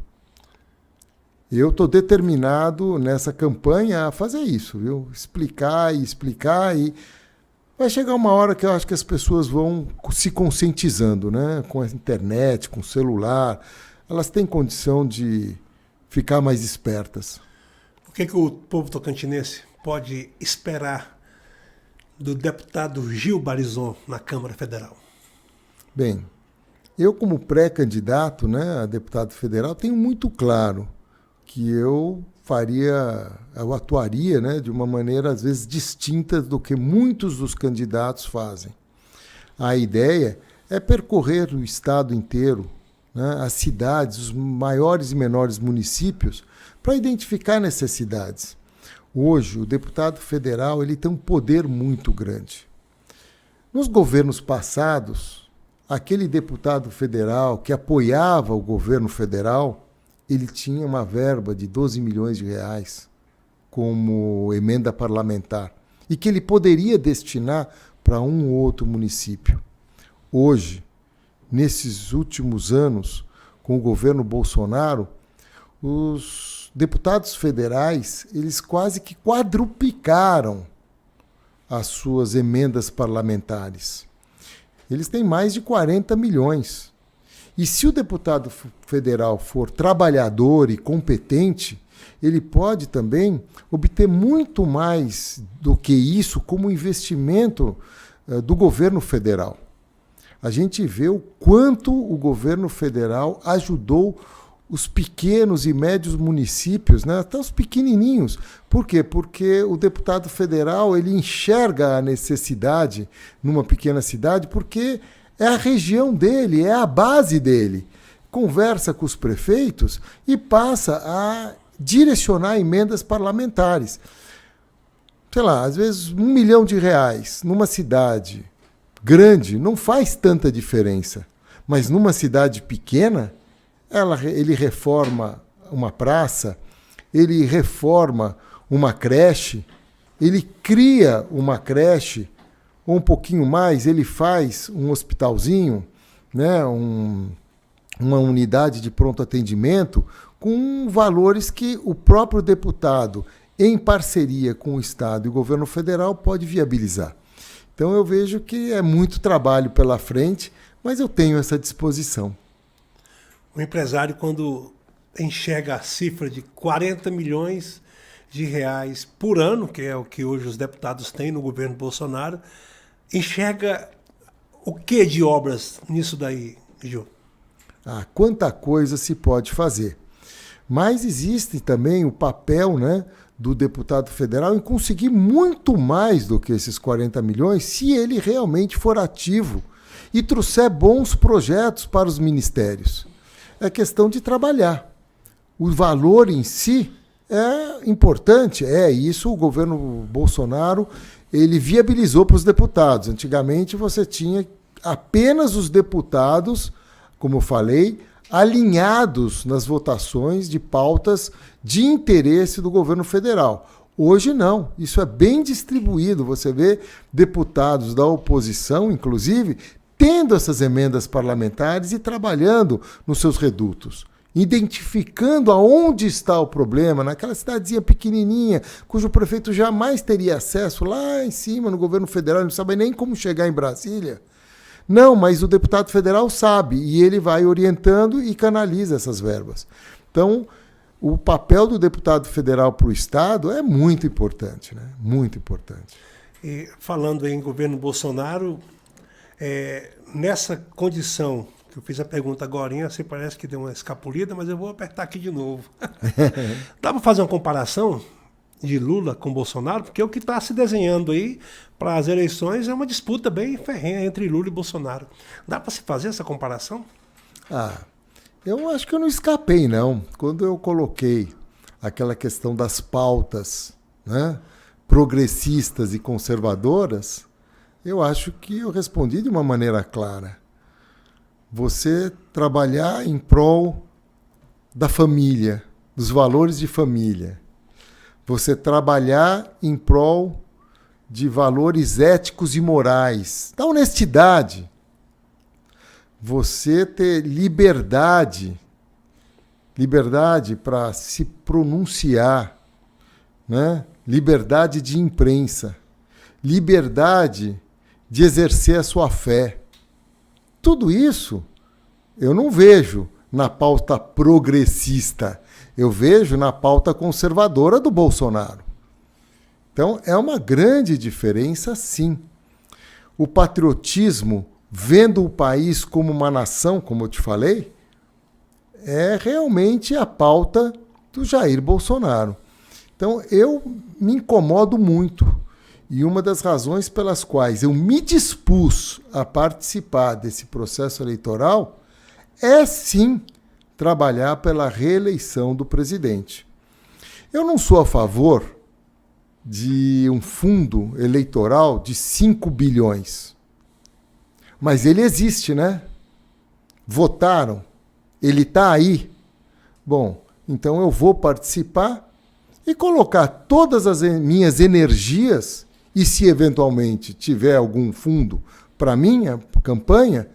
S2: Eu estou determinado nessa campanha a fazer isso, viu? Explicar e vai chegar uma hora que eu acho que as pessoas vão se conscientizando, né? Com a internet, com o celular, elas têm condição de ficar mais espertas.
S1: O que o povo tocantinense pode esperar do deputado Gil Barizon na Câmara Federal?
S2: Bem, eu como pré-candidato, né, a deputado federal, tenho muito claro que eu atuaria, né, de uma maneira às vezes distinta do que muitos dos candidatos fazem. A ideia é percorrer o estado inteiro, né, as cidades, os maiores e menores municípios, para identificar necessidades. Hoje, o deputado federal ele tem um poder muito grande. Nos governos passados, aquele deputado federal que apoiava o governo federal, ele tinha uma verba de 12 milhões de reais como emenda parlamentar e que ele poderia destinar para um ou outro município. Hoje, nesses últimos anos, com o governo Bolsonaro, os deputados federais, eles quase que quadruplicaram as suas emendas parlamentares. Eles têm mais de 40 milhões. E se o deputado federal for trabalhador e competente, ele pode também obter muito mais do que isso como investimento do governo federal. A gente vê o quanto o governo federal ajudou os pequenos e médios municípios, né, até os pequenininhos. Por quê? Porque o deputado federal ele enxerga a necessidade numa pequena cidade porque é a região dele, é a base dele. Conversa com os prefeitos e passa a direcionar emendas parlamentares. Sei lá, às vezes R$1 milhão numa cidade grande não faz tanta diferença, mas numa cidade pequena, ele reforma uma praça, ele reforma uma creche, ele cria uma creche, ou um pouquinho mais, ele faz um hospitalzinho, né, uma unidade de pronto atendimento, com valores que o próprio deputado, em parceria com o Estado e o governo federal, pode viabilizar. Então eu vejo que é muito trabalho pela frente, mas eu tenho essa disposição.
S1: O empresário, quando enxerga a cifra de 40 milhões de reais por ano, que é o que hoje os deputados têm no governo Bolsonaro, enxerga o que de obras nisso daí, Gil?
S2: Quanta coisa se pode fazer. Mas existe também o papel, né, do deputado federal em conseguir muito mais do que esses 40 milhões se ele realmente for ativo e trouxer bons projetos para os ministérios. É questão de trabalhar. O valor em si é importante, isso o governo Bolsonaro ele viabilizou para os deputados. Antigamente você tinha apenas os deputados, como eu falei, alinhados nas votações de pautas de interesse do governo federal. Hoje não, isso é bem distribuído. Você vê deputados da oposição, inclusive, tendo essas emendas parlamentares e trabalhando nos seus redutos, identificando aonde está o problema, naquela cidadezinha pequenininha, cujo prefeito jamais teria acesso lá em cima no governo federal, ele não sabe nem como chegar em Brasília. Não, mas o deputado federal sabe e ele vai orientando e canaliza essas verbas. Então, o papel do deputado federal para o Estado é muito importante, né? Muito importante.
S1: E falando em governo Bolsonaro, nessa condição que eu fiz a pergunta agora, você parece que deu uma escapulida, mas eu vou apertar aqui de novo. Dá para fazer uma comparação de Lula com Bolsonaro? Porque o que está se desenhando aí para as eleições é uma disputa bem ferrenha entre Lula e Bolsonaro. Dá para se fazer essa comparação?
S2: Eu acho que eu não escapei, não. Quando eu coloquei aquela questão das pautas, né, progressistas e conservadoras, eu acho que eu respondi de uma maneira clara. Você trabalhar em prol da família, dos valores de família. Você trabalhar em prol de valores éticos e morais, da honestidade. Você ter liberdade para se pronunciar, né? Liberdade de imprensa, liberdade de exercer a sua fé. Tudo isso eu não vejo na pauta progressista, eu vejo na pauta conservadora do Bolsonaro. Então, é uma grande diferença, sim. O patriotismo, vendo o país como uma nação, como eu te falei, é realmente a pauta do Jair Bolsonaro. Então, eu me incomodo muito. E uma das razões pelas quais eu me dispus a participar desse processo eleitoral é, sim, trabalhar pela reeleição do presidente. Eu não sou a favor de um fundo eleitoral de 5 bilhões. Mas ele existe, né? Votaram. Ele está aí. Bom, então eu vou participar e colocar todas as minhas energias, e se eventualmente tiver algum fundo para minha campanha,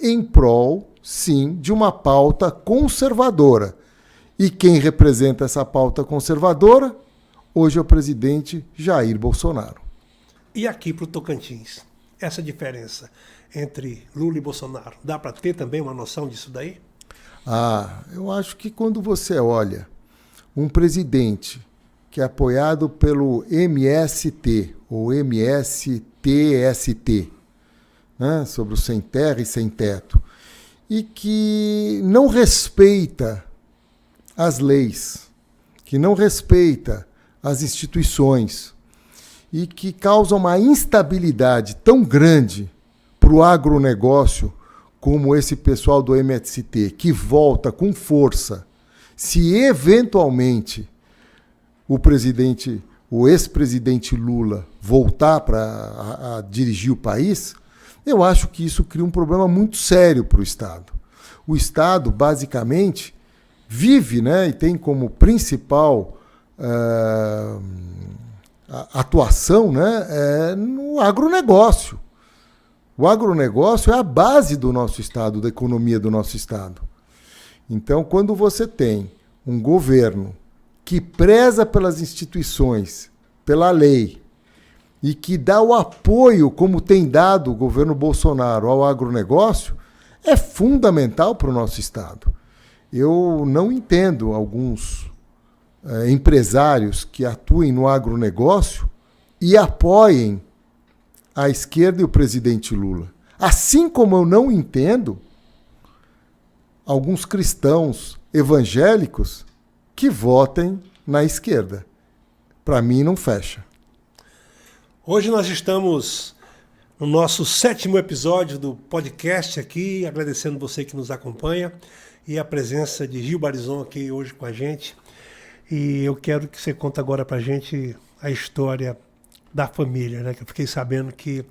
S2: em prol, sim, de uma pauta conservadora. E quem representa essa pauta conservadora hoje é o presidente Jair Bolsonaro.
S1: E aqui para o Tocantins, essa diferença entre Lula e Bolsonaro, dá para ter também uma noção disso daí?
S2: Eu acho que quando você olha um presidente que é apoiado pelo MST, ou MSTST, né, sobre o sem terra e sem teto, e que não respeita as leis, que não respeita as instituições e que causa uma instabilidade tão grande para o agronegócio como esse pessoal do MST, que volta com força, se eventualmente o ex-presidente Lula voltar para dirigir o país, eu acho que isso cria um problema muito sério para o Estado. O Estado, basicamente, vive, né, e tem como principal atuação, né, no agronegócio. O agronegócio é a base do nosso Estado, da economia do nosso Estado. Então, quando você tem um governo que preza pelas instituições, pela lei, e que dá o apoio, como tem dado o governo Bolsonaro ao agronegócio, é fundamental para o nosso Estado. Eu não entendo alguns empresários que atuem no agronegócio e apoiem a esquerda e o presidente Lula. Assim como eu não entendo alguns cristãos evangélicos que votem na esquerda. Para mim, não fecha.
S1: Hoje nós estamos no nosso 7º episódio do podcast aqui, agradecendo você que nos acompanha e a presença de Gil Barizon aqui hoje com a gente. E eu quero que você conte agora para a gente a história da família, né? Que eu fiquei sabendo que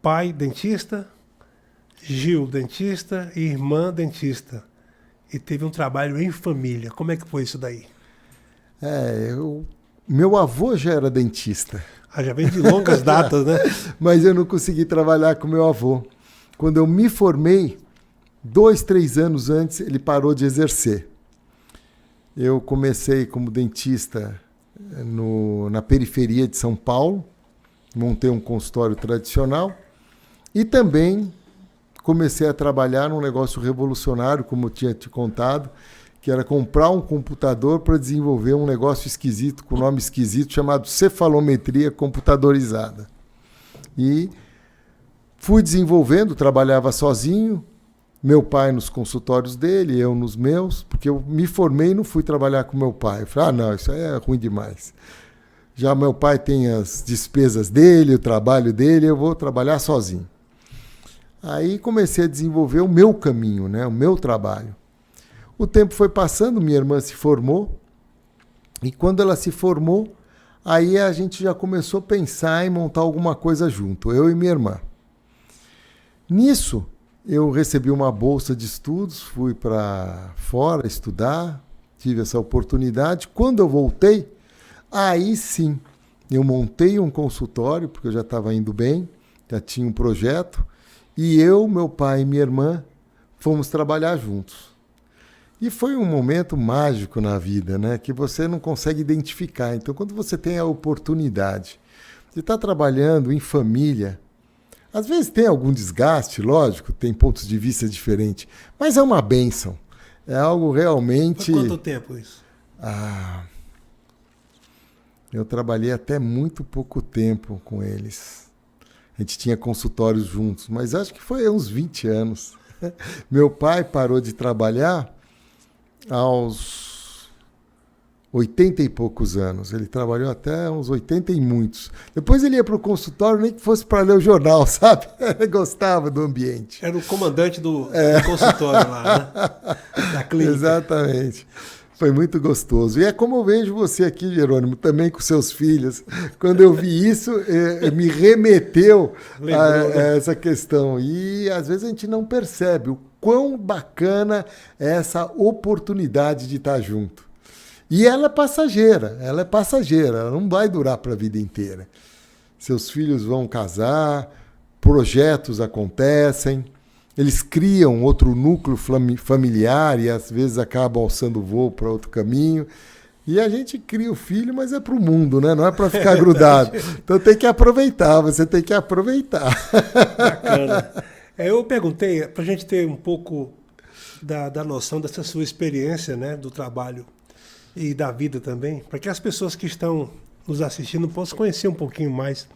S1: pai dentista, Gil dentista e irmã dentista. E teve um trabalho em família. Como é que foi isso daí?
S2: Meu avô já era dentista.
S1: Já vem de longas datas, né?
S2: Mas eu não consegui trabalhar com meu avô. Quando eu me formei, 2, 3 anos antes, ele parou de exercer. Eu comecei como dentista na periferia de São Paulo, montei um consultório tradicional e também comecei a trabalhar num negócio revolucionário, como eu tinha te contado, que era comprar um computador para desenvolver um negócio esquisito, com nome esquisito, chamado cefalometria computadorizada. E fui desenvolvendo, trabalhava sozinho, meu pai nos consultórios dele, eu nos meus, porque eu me formei e não fui trabalhar com meu pai. Eu falei, não, isso aí é ruim demais. Já meu pai tem as despesas dele, o trabalho dele, eu vou trabalhar sozinho. Aí comecei a desenvolver o meu caminho, né, o meu trabalho. O tempo foi passando, minha irmã se formou, e quando ela se formou, aí a gente já começou a pensar em montar alguma coisa junto, eu e minha irmã. Nisso, eu recebi uma bolsa de estudos, fui para fora estudar, tive essa oportunidade. Quando eu voltei, aí sim, eu montei um consultório, porque eu já estava indo bem, já tinha um projeto, e eu, meu pai e minha irmã fomos trabalhar juntos. E foi um momento mágico na vida, né, que você não consegue identificar. Então, quando você tem a oportunidade de estar trabalhando em família, às vezes tem algum desgaste, lógico, tem pontos de vista diferentes, mas é uma bênção. É algo realmente...
S1: Foi quanto tempo isso?
S2: Eu trabalhei até muito pouco tempo com eles. A gente tinha consultórios juntos, mas acho que foi há uns 20 anos. Meu pai parou de trabalhar aos 80 e poucos anos. Ele trabalhou até uns 80 e muitos. Depois ele ia para o consultório, nem que fosse para ler o jornal, sabe? Ele gostava do ambiente.
S1: Era o comandante do consultório lá, né? Da clínica.
S2: Exatamente. Foi muito gostoso. E é como eu vejo você aqui, Jerônimo, também com seus filhos. Quando eu vi isso, me remeteu a essa questão. E às vezes a gente não percebe o quão bacana é essa oportunidade de estar junto. E ela é passageira, ela não vai durar para a vida inteira. Seus filhos vão casar, projetos acontecem, eles criam outro núcleo familiar e às vezes acabam alçando o voo para outro caminho. E a gente cria o filho, mas é para o mundo, né? Não é para ficar grudado. Então tem que aproveitar, você tem que aproveitar.
S1: Bacana. Eu perguntei para a gente ter um pouco da noção dessa sua experiência, né, do trabalho e da vida também, para que as pessoas que estão nos assistindo possam conhecer um pouquinho mais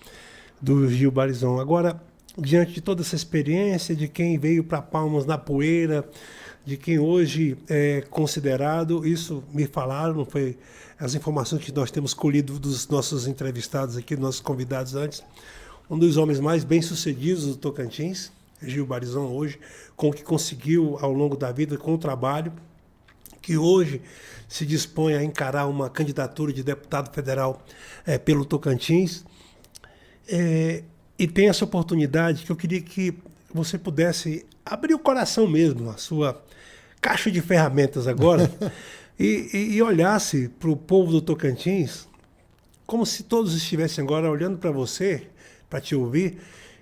S1: do Gil Barizon. Agora, diante de toda essa experiência, de quem veio para Palmas na poeira, de quem hoje é considerado, isso me falaram, não foi as informações que nós temos colhido dos nossos entrevistados aqui, dos nossos convidados antes, um dos homens mais bem-sucedidos do Tocantins, Gil Barizon, hoje, com o que conseguiu ao longo da vida, com o trabalho, que hoje se dispõe a encarar uma candidatura de deputado federal pelo Tocantins. E tem essa oportunidade que eu queria que você pudesse abrir o coração mesmo, a sua caixa de ferramentas agora, e olhasse para o povo do Tocantins como se todos estivessem agora olhando para você, para te ouvir,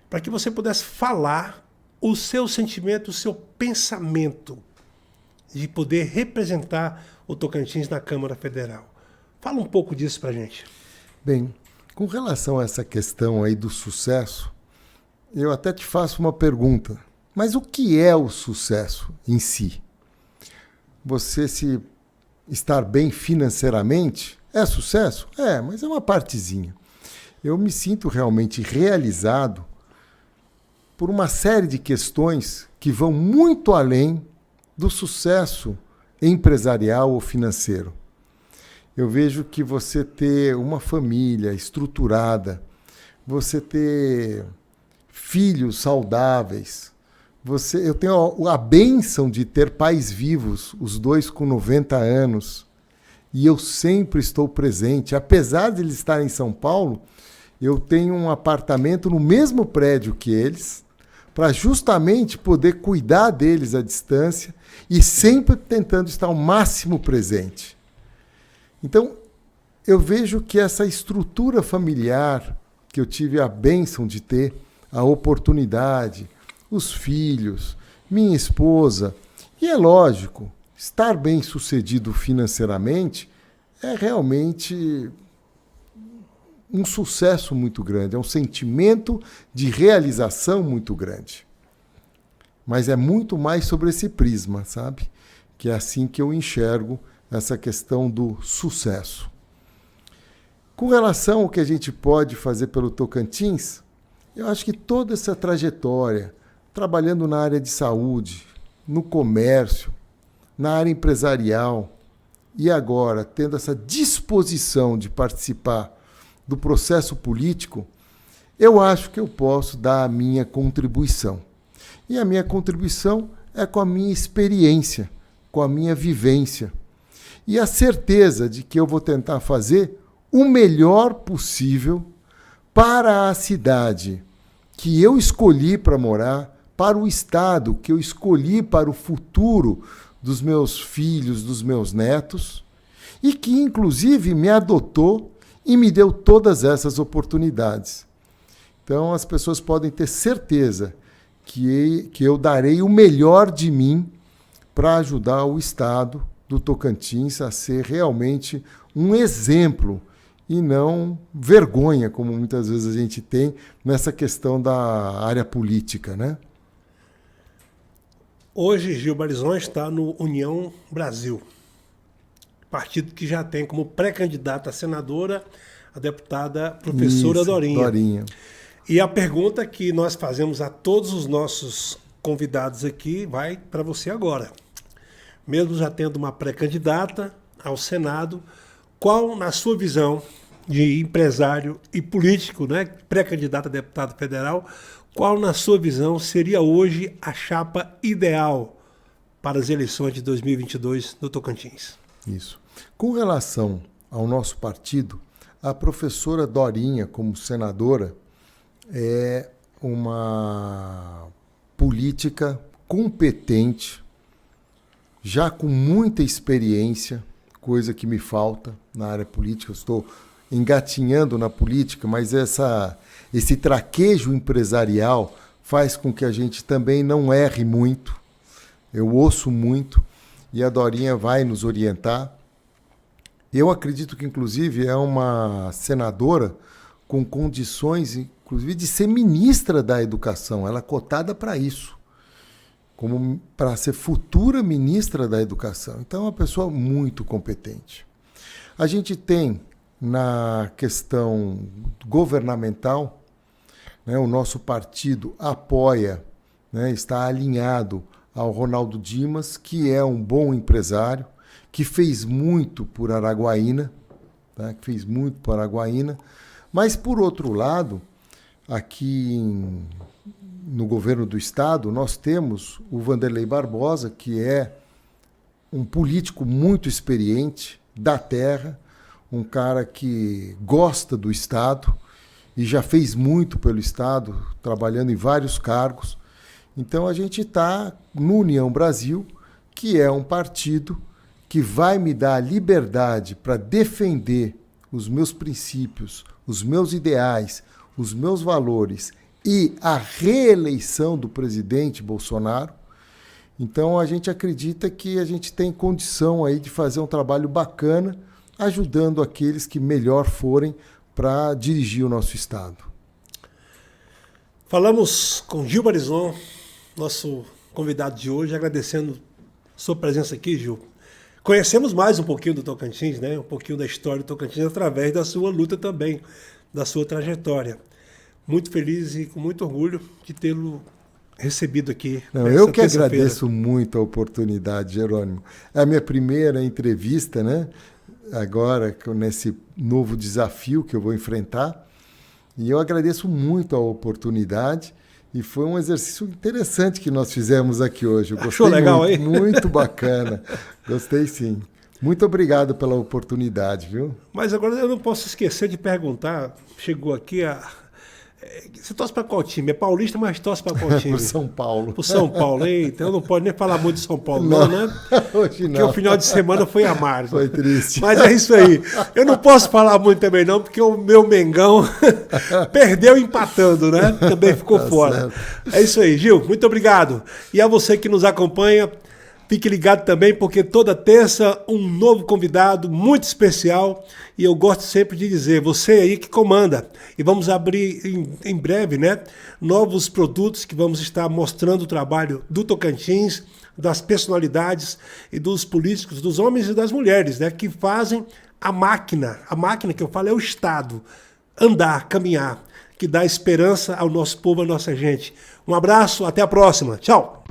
S1: para que você pudesse falar o seu sentimento, o seu pensamento de poder representar o Tocantins na Câmara Federal. Fala um pouco disso para a gente.
S2: Bem, com relação a essa questão aí do sucesso, eu até te faço uma pergunta. Mas o que é o sucesso em si? Você se estar bem financeiramente é sucesso? É, mas é uma partezinha. Eu me sinto realmente realizado por uma série de questões que vão muito além do sucesso empresarial ou financeiro. Eu vejo que você ter uma família estruturada, você ter filhos saudáveis, eu tenho a bênção de ter pais vivos, os dois com 90 anos, e eu sempre estou presente. Apesar de eles estarem em São Paulo, eu tenho um apartamento no mesmo prédio que eles, para justamente poder cuidar deles à distância e sempre tentando estar ao máximo presente. Então, eu vejo que essa estrutura familiar que eu tive a bênção de ter, a oportunidade, os filhos, minha esposa, e é lógico, estar bem sucedido financeiramente é realmente um sucesso muito grande, é um sentimento de realização muito grande. Mas é muito mais sobre esse prisma, sabe? Que é assim que eu enxergo essa questão do sucesso. Com relação ao que a gente pode fazer pelo Tocantins, eu acho que toda essa trajetória, trabalhando na área de saúde, no comércio, na área empresarial, e agora tendo essa disposição de participar do processo político, eu acho que eu posso dar a minha contribuição. E a minha contribuição é com a minha experiência, com a minha vivência. E a certeza de que eu vou tentar fazer o melhor possível para a cidade que eu escolhi para morar, para o estado que eu escolhi para o futuro dos meus filhos, dos meus netos, e que, inclusive, me adotou e me deu todas essas oportunidades. Então, as pessoas podem ter certeza que eu darei o melhor de mim para ajudar o estado do Tocantins a ser realmente um exemplo e não vergonha, como muitas vezes a gente tem nessa questão da área política, né?
S1: Hoje, Gil Barizon está no União Brasil. partido que já tem como pré-candidata a senadora a deputada professora Dorinha.
S2: Dorinha.
S1: E a pergunta que nós fazemos a todos os nossos convidados aqui vai para você agora. Mesmo já tendo uma pré-candidata ao Senado, qual, na sua visão de empresário e político, né, pré-candidato a deputado federal, qual, na sua visão, seria hoje a chapa ideal para as eleições de 2022 no Tocantins?
S2: Isso. Com relação ao nosso partido, a professora Dorinha, como senadora, é uma política competente, já com muita experiência, coisa que me falta na área política. Eu estou engatinhando na política, mas esse traquejo empresarial faz com que a gente também não erre muito. Eu ouço muito e a Dorinha vai nos orientar. Eu acredito que, inclusive, é uma senadora com condições, inclusive, de ser ministra da Educação. Ela é cotada para isso, como para ser futura ministra da Educação. Então, é uma pessoa muito competente. A gente tem, na questão governamental, né, o nosso partido apoia, né, está alinhado ao Ronaldo Dimas, que é um bom empresário, que fez muito por Araguaína, tá? Mas, por outro lado, aqui no governo do Estado, nós temos o Vanderlei Barbosa, que é um político muito experiente da terra, um cara que gosta do Estado e já fez muito pelo Estado, trabalhando em vários cargos. Então, a gente está no União Brasil, que é um partido que vai me dar a liberdade para defender os meus princípios, os meus ideais, os meus valores e a reeleição do presidente Bolsonaro. Então, a gente acredita que a gente tem condição aí de fazer um trabalho bacana, ajudando aqueles que melhor forem para dirigir o nosso Estado.
S1: Falamos com Gil Barizon, nosso convidado de hoje, agradecendo sua presença aqui, Gil. Conhecemos mais um pouquinho do Tocantins, né? Um pouquinho da história do Tocantins através da sua luta também, da sua trajetória. Muito feliz e com muito orgulho de tê-lo recebido aqui.
S2: Eu que agradeço muito a oportunidade, Jerônimo. É a minha primeira entrevista, né? Agora, nesse novo desafio que eu vou enfrentar. E eu agradeço muito a oportunidade. E foi um exercício interessante que nós fizemos aqui hoje. Eu
S1: Achou legal aí?
S2: Muito bacana. Gostei sim. Muito obrigado pela oportunidade, viu?
S1: Mas agora eu não posso esquecer de perguntar, chegou aqui você torce para qual time? É paulista, mas torce para qual time?
S2: Pro São Paulo.
S1: Pro São Paulo. Eita, eu não posso nem falar muito de São Paulo, não, né?
S2: Hoje não.
S1: Porque o final de semana foi amargo.
S2: Foi triste.
S1: Mas é isso aí. Eu não posso falar muito também não, porque o meu Mengão perdeu empatando, né? Também ficou fora. Certo. É isso aí, Gil. Muito obrigado. E a você que nos acompanha, fique ligado também, porque toda terça um novo convidado muito especial. E eu gosto sempre de dizer, você aí que comanda. E vamos abrir em breve, né, novos produtos que vamos estar mostrando o trabalho do Tocantins, das personalidades e dos políticos, dos homens e das mulheres, né, que fazem a máquina que eu falo é o Estado, andar, caminhar, que dá esperança ao nosso povo, à nossa gente. Um abraço, até a próxima. Tchau!